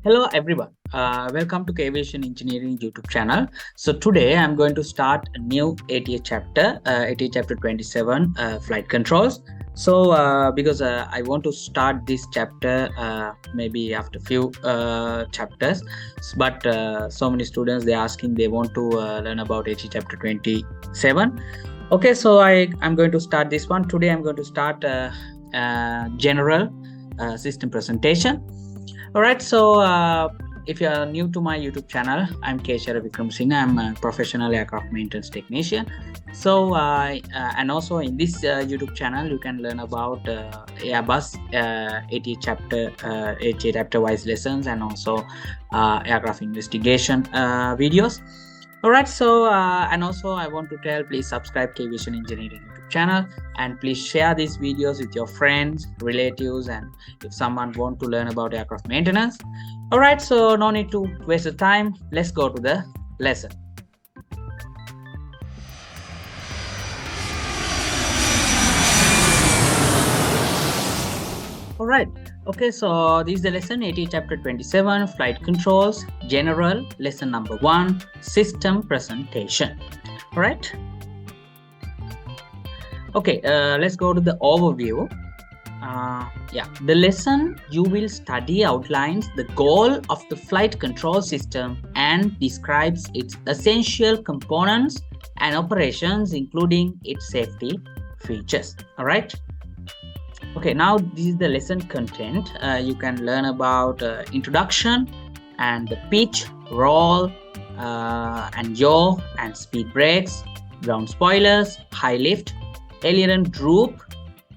Hello everyone, welcome to Aviation Engineering YouTube channel. So today I'm going to start a new ATA chapter, ATA chapter 27, flight controls. So because I want to start this chapter maybe after few chapters, but so many students they're asking they want to learn about ATA chapter 27. Okay, so I'm going to start this one. Today I'm going to start general system presentation. All right, so if you are new to my YouTube channel, I'm Kwiation Singh. I'm a professional aircraft maintenance technician. So, and also in this YouTube channel, you can learn about Airbus 80 chapter wise lessons and also aircraft investigation videos. All right, so and also I want to tell, please subscribe Kwiation Engineering YouTube channel and please share these videos with your friends, relatives, and if someone want to learn about aircraft maintenance. All right, so no need to waste the time. Let's go to the lesson. All right. Okay, so this is the lesson 80 chapter 27, flight controls, general, lesson number 1, system presentation. All right. Okay, let's go to the overview. The lesson you will study outlines the goal of the flight control system and describes its essential components and operations, including its safety features. All right. Okay, now this is the lesson content. You can learn about introduction and the pitch, roll, and yaw and speed brakes, ground spoilers, high lift, Aileron Droop,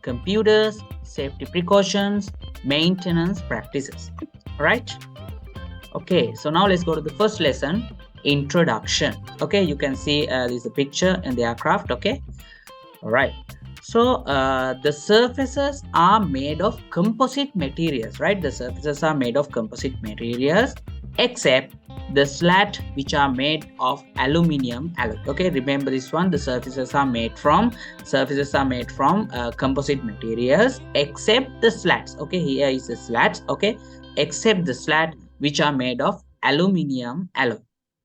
computers, safety precautions, maintenance practices. All right. Okay, so now let's go to the first lesson, introduction. Okay, you can see this is a picture in the aircraft. Okay. All right. So the surfaces are made of composite materials, right? The surfaces are made of composite materials except the slat, which are made of aluminium alloy. Okay, remember this one. The surfaces are made from composite materials except the slats. Okay, here is the slats. Okay, except the slat which are made of aluminium alloy.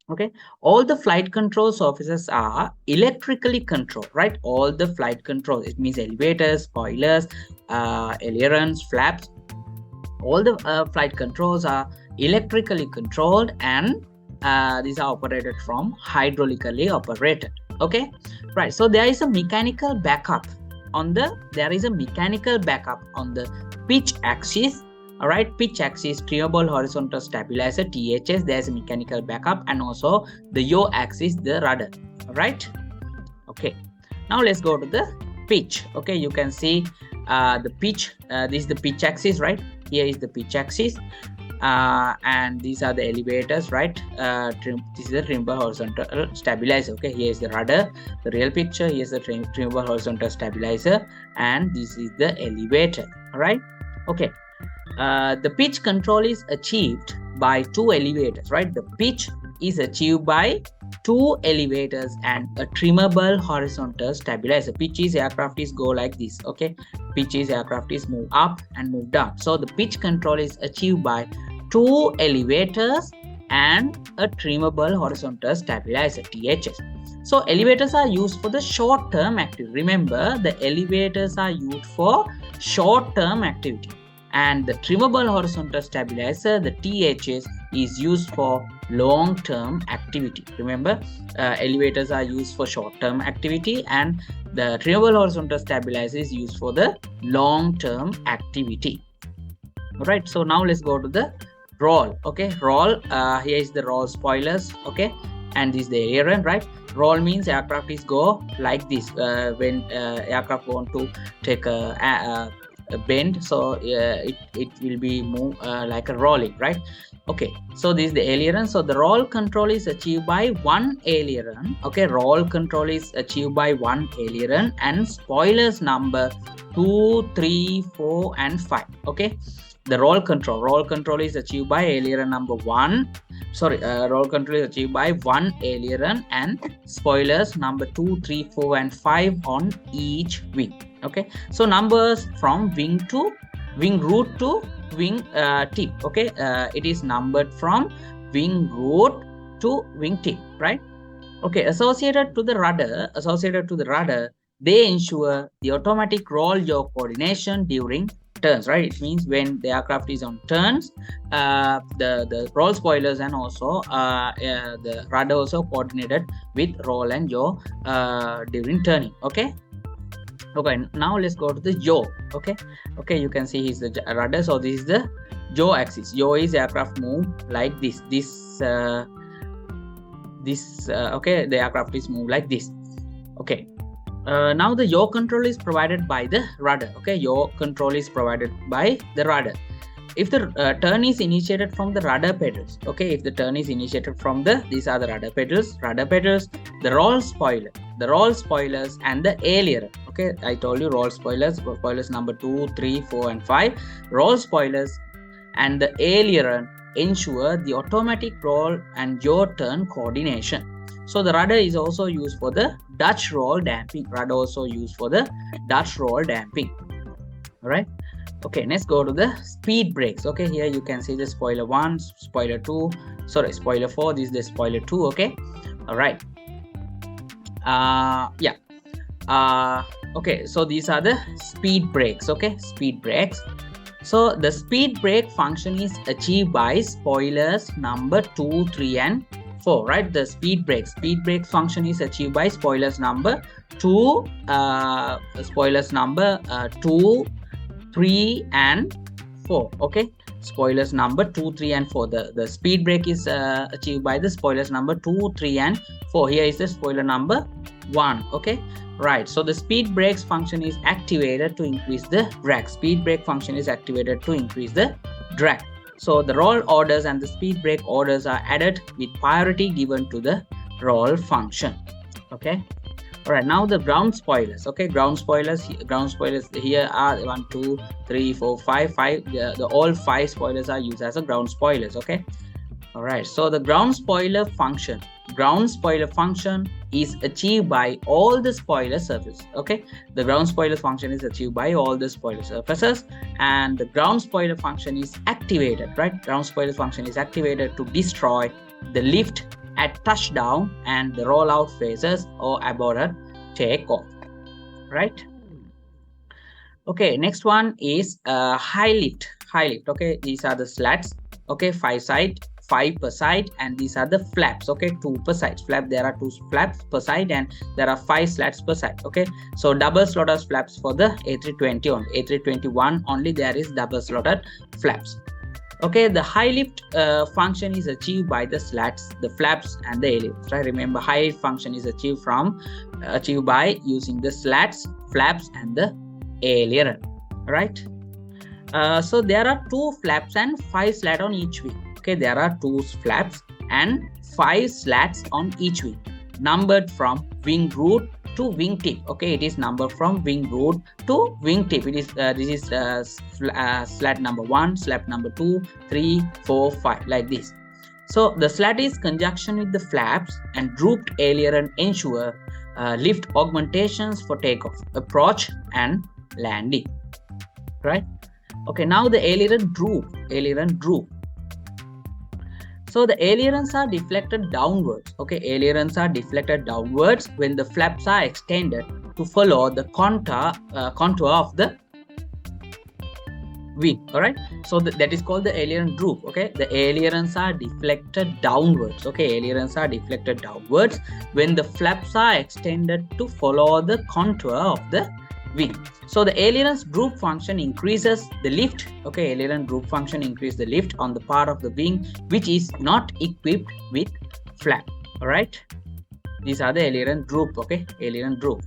Okay, all the flight control surfaces are electrically controlled, right? All the flight control, it means elevators, spoilers, ailerons, flaps, all the flight controls are electrically controlled, and these are operated from hydraulically operated. Okay, right. So there is a mechanical backup on the pitch axis. All right, pitch axis, tunable horizontal stabilizer, THS, there's a mechanical backup, and also the yaw axis, the rudder. All right. Okay, now let's go to the pitch. Okay, you can see the pitch. This is the pitch axis, right? Here is the pitch axis, and these are the elevators, right? This is the tunable horizontal stabilizer. Okay, here is the rudder, the real picture. Here is the tunable horizontal stabilizer, and this is the elevator. All right. Okay. The pitch control is achieved by 2 elevators, right? The pitch is achieved by 2 elevators and a trimmable horizontal stabilizer. Pitch is aircraft is go like this. Okay, pitch is aircraft is move up and move down. So the pitch control is achieved by 2 elevators and a trimmable horizontal stabilizer, THS. So elevators are used for the short-term activity. Remember, the elevators are used for short-term activity. And the trimmable horizontal stabilizer, the THS, is used for long-term activity. Remember, elevators are used for short-term activity, and the trimmable horizontal stabilizer is used for the long-term activity. All right. So now let's go to the roll. Okay, roll. Here is the roll spoilers. Okay, and this is the aileron, right? Roll means aircraft is go like this when aircraft want to take a bend, so it will be move like a rolling, right? Okay, so this is the aileron. So the roll control is achieved by 1 aileron. Okay, roll control is achieved by 1 aileron and spoilers number 2, 3, 4 and 5. Okay, the roll control is achieved by aileron number 1. Roll control is achieved by 1 aileron and spoilers number 2, 3, 4 and 5 on each wing. Okay, so numbers from wing to wing root to wing tip. Okay, it is numbered from wing root to wing tip, right? Okay, associated to the rudder, they ensure the automatic roll yaw coordination during turns, right? It means when the aircraft is on turns, the roll spoilers and also the rudder also coordinated with roll and yaw during turning. Okay, now let's go to the yaw. Okay, you can see here's the rudder. So this is the yaw axis. Yaw is aircraft move like this. Okay, the aircraft is moved like this. Okay, now the yaw control is provided by the rudder. Okay, yaw control is provided by the rudder. If the turn is initiated from the rudder pedals, okay, if the turn is initiated from these are the rudder pedals, the roll spoilers and the aileron. Okay, I told you roll spoilers number 2, 3, 4 and 5. Roll spoilers and the aileron ensure the automatic roll and yaw turn coordination. So the rudder is also used for the Dutch roll damping. All right. Okay, let's go to the speed brakes. Okay, here you can see the spoiler 1, spoiler 2, spoiler 4. This is the spoiler 2. Okay, all right. Okay, so these are the speed brakes. Okay, speed brakes. So the speed brake function is achieved by spoilers number 2, 3 and 4, right? The speed brake function is achieved by spoilers number 2, 3 and 4. Okay, spoilers number 2, 3 and 4. The speed brake is achieved by the spoilers number 2, 3 and 4. Here is the spoiler number 1. Okay, right. So the speed brakes function is activated to increase the drag. So the roll orders and the speed brake orders are added with priority given to the roll function. Okay, all right. Now the ground spoilers. Okay, ground spoilers here are 1, 2, 3, 4, 5. The all 5 spoilers are used as a ground spoilers. Okay, all right. So the ground spoiler function is achieved by all the spoiler surfaces. Okay, the ground spoiler function is achieved by all the spoiler surfaces, and the ground spoiler function is activated, right? Ground spoiler function is activated to destroy the lift at touchdown and the rollout phases or aborted takeoff, right? Okay, next one is high lift. Okay, these are the slats. Okay, 5 per side, and these are the flaps. Okay, 2 per side. There are 2 flaps per side, and there are 5 slats per side. Okay, so double slotted flaps for the A320 on A321 only there is double slotted flaps. Okay, the high lift function is achieved by the slats, the flaps and the ailerons, right? Remember, high lift function is achieved by using the slats, flaps and the aileron, right? So there are 2 flaps and 5 slats on each wing. Okay, there are 2 flaps and 5 slats on each wing, numbered from wing root to wing tip. Okay, it is numbered from wing root to wing tip. It is this is slat number 1, slat number 2, 3, 4, 5, like this. So the slat is conjunction with the flaps, and drooped aileron ensure lift augmentations for takeoff, approach and landing, right? Okay, now the aileron droop. So the ailerons are deflected downwards. Okay, ailerons are deflected downwards when the flaps are extended to follow the contour of the wing. All right, so that is called the aileron droop. Okay, the ailerons are deflected downwards. Okay, ailerons are deflected downwards when the flaps are extended to follow the contour of the wing. So the aileron's droop function increases the lift. Okay, aileron droop function increases the lift on the part of the wing which is not equipped with flap. All right, these are the aileron droop. Okay, aileron droop.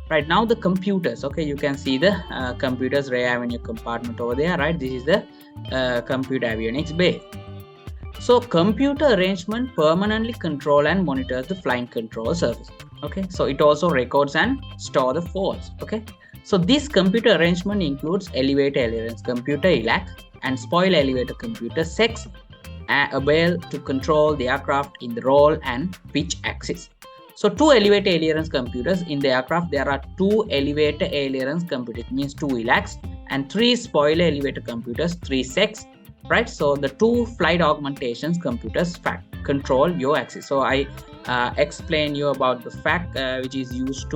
Right, now the computers. Okay, you can see the computers rear avenue compartment over there, right? This is the computer avionics bay. So computer arrangement permanently control and monitors the flying control surface. Okay, so it also records and store the faults. Okay, so this computer arrangement includes elevator ailerons computer ELAC and spoil elevator computer SEX, able to control the aircraft in the roll and pitch axis. So 2 elevator ailerons computers in the aircraft. There are 2 elevator ailerons computers, means 2 ELACs and 3 spoiler elevator computers, 3 secs, right? So the 2 flight augmentations computers control your axis. So I explain you about the fact which is used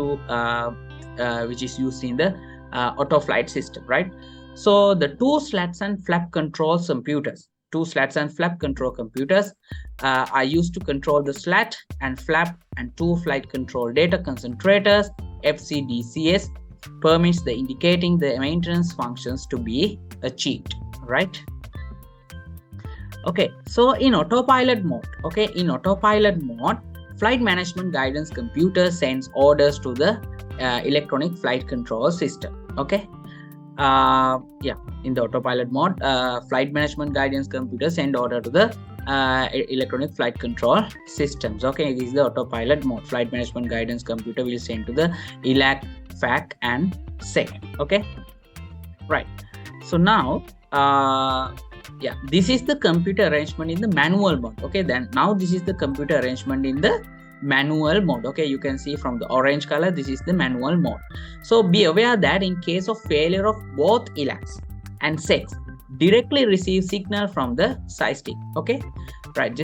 in the auto flight system, right? So the 2 slats and flap control computers, are used to control the slat and flap, and 2 flight control data concentrators, FCDCS, permits the indicating the maintenance functions to be achieved, right? Okay, so in autopilot mode, flight management guidance computer sends orders to the electronic flight control system. Okay, in the autopilot mode, flight management guidance computer send order to the electronic flight control systems. Okay, this is the autopilot mode. Flight management guidance computer will send to the ELAC, FAC, and SEC. Okay, right. So now, this is the computer arrangement in the manual mode. Okay, then now this is the computer arrangement in the manual mode. Okay, you can see from the orange color, this is the manual mode. So be aware that in case of failure of both ELACs and SECs, directly receive signal from the side stick. Okay, right,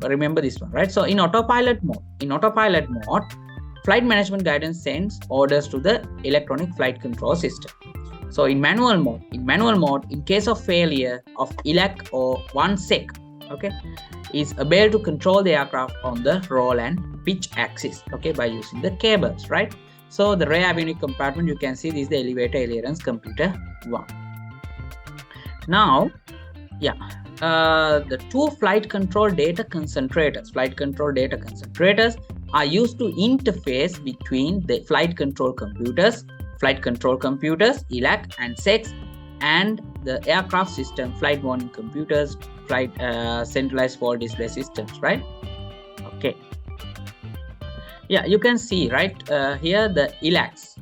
remember this one, right? So in autopilot mode, flight management guidance sends orders to the electronic flight control system. So in manual mode, in case of failure of ELAC or one SEC, okay, is able to control the aircraft on the roll and pitch axis, okay, by using the cables, right? So the rear avionics compartment, you can see this is the elevator ailerons computer 1. Now, the 2 flight control data concentrators, are used to interface between the flight control computers, ELAC and SECs, and the aircraft system, flight warning computers, flight centralized fault display systems, right? Okay. Yeah, you can see, right, here the ELACs,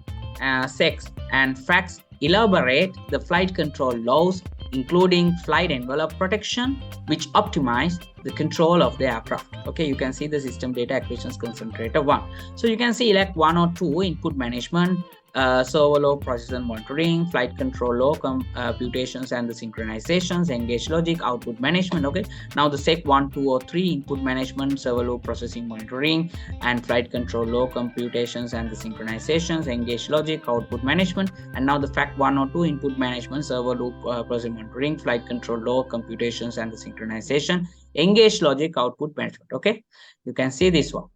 SECs, and FACs elaborate the flight control laws, including flight envelope protection, which optimize the control of the aircraft. Okay, you can see the system data acquisitions concentrator 1. So you can see ELAC 1 or 2, input management, servo low processor monitoring, flight control low computations and the synchronizations, engage logic, output management. Okay, now the SEC 1, 2, or 3, input management, servo low processing monitoring, and flight control low computations and the synchronizations, engage logic, output management. And now the FAC 1 or 2, input management, servo low processing monitoring, flight control low computations and the synchronization, engage logic, output management. Okay, you can see this one.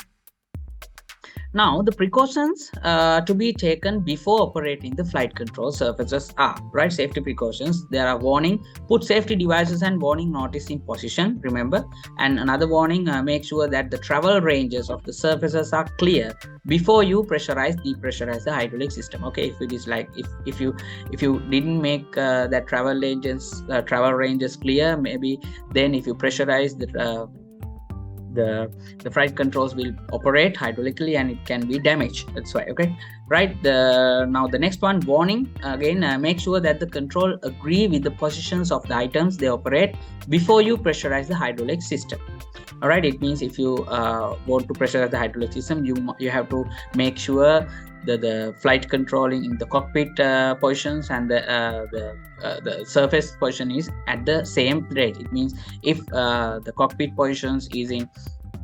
Now, the precautions to be taken before operating the flight control surfaces are, right, safety precautions. There are warning, put safety devices and warning notice in position, remember. And another warning, make sure that the travel ranges of the surfaces are clear before you depressurize the hydraulic system. Okay, if it is like, if you didn't make that travel ranges clear, maybe then if you pressurize the flight controls will operate hydraulically and it can be damaged. That's why. Okay, right. Now the next one, warning again, make sure that the control agree with the positions of the items they operate before you pressurize the hydraulic system. All right, it means if you want to pressurize the hydraulic system, you have to make sure the flight controlling in the cockpit positions and the surface position is at the same rate. It means if the cockpit positions is in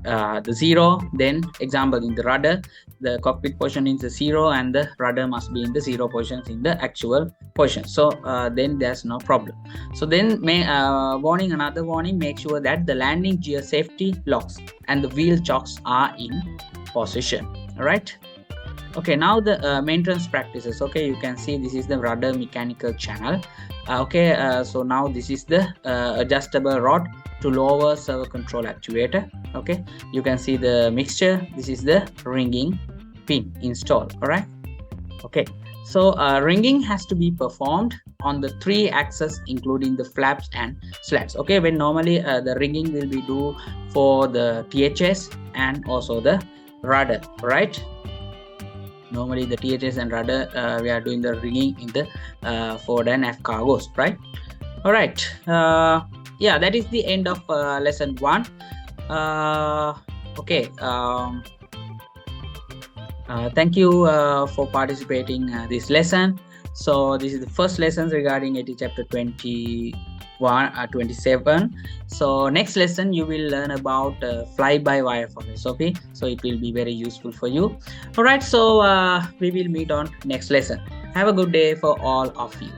the 0, then example in the rudder, the cockpit position is the 0 and the rudder must be in the 0 positions in the actual position. So then there's no problem. So then another warning, make sure that the landing gear safety locks and the wheel chocks are in position. All right. Okay, now the maintenance practices. Okay, you can see this is the rudder mechanical channel. So now this is the adjustable rod to lower servo control actuator. Okay, you can see the mixture. This is the ringing pin installed. All right. Okay, so ringing has to be performed on the 3 axes, including the flaps and slats. Okay, when normally the ringing will be do for the THS and also the rudder, right? Normally the THS and rudder, we are doing the ringing in the forward and aft cargos, right? All right. Yeah, that is the end of lesson 1. Okay. Thank you for participating this lesson. So this is the first lessons regarding AT chapter 27. So next lesson you will learn about fly-by-wire for SOP. So it will be very useful for you. All right, so we will meet on next lesson. Have a good day for all of you.